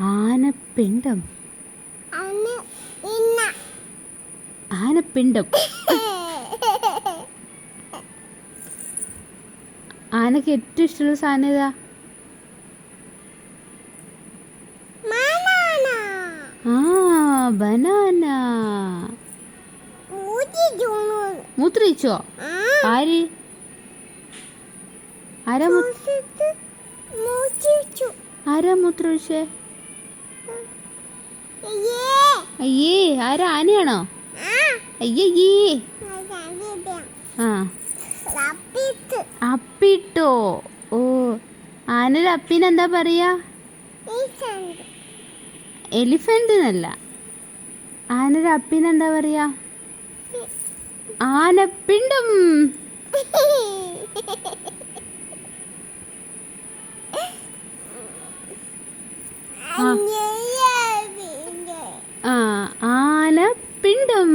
ആനപ്പിണ്ടം. ആനപ്പിണ്ടം. ആനക്ക് ഏറ്റവും ഇഷ്ടമുള്ള സാധനം ഏതാ? ബനാന. മൂത്രിച്ചോ? ആര്? ആരാ മൂത്രൊഴിച്ചേ? അയ്യേ, ആരാ? ആനയാണോ? അയ്യയ്യേ. അപ്പിട്ടോ? ഓ, ആനയുടെ അപ്പിനെന്താ പറയാ? എലിഫന്റ് എന്നല്ല. ആനയുടെ അപ്പിനെന്താ പറയാ? ആനപ്പിണ്ടം. ആനപ്പിണ്ടം.